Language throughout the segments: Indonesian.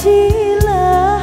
janjilah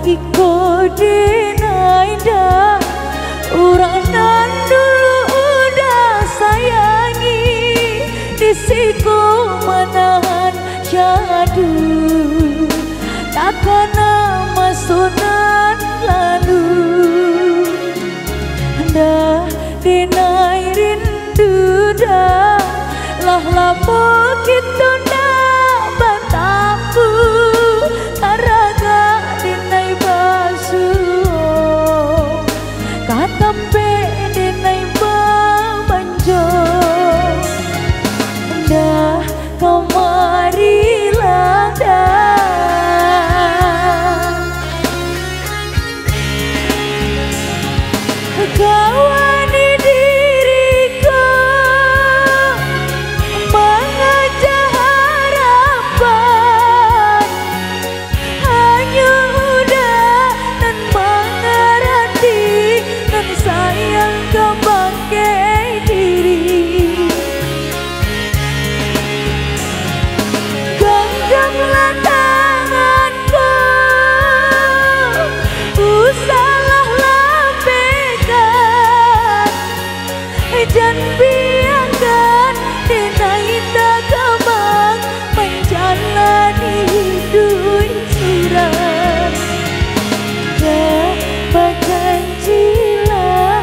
iko dinaida uranan dulu udah sayangi disiku menahan syadu takkan nama sunan lalu dah dinai rindu dah lah lama kita dah bataku karaga dinai basuh katampe dinai babanjo dah kamarilah dah kawani diriku mengajak harapan hanya udah dan mengerti dan sayang kau bangkai diri genggamlah tanganku usahlah lampikan dan biarkan dinai tak kembang menjalani hidup surat dapat janjilah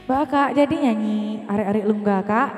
Mbak Kak jadi nyanyi arek-arek lungga Kak.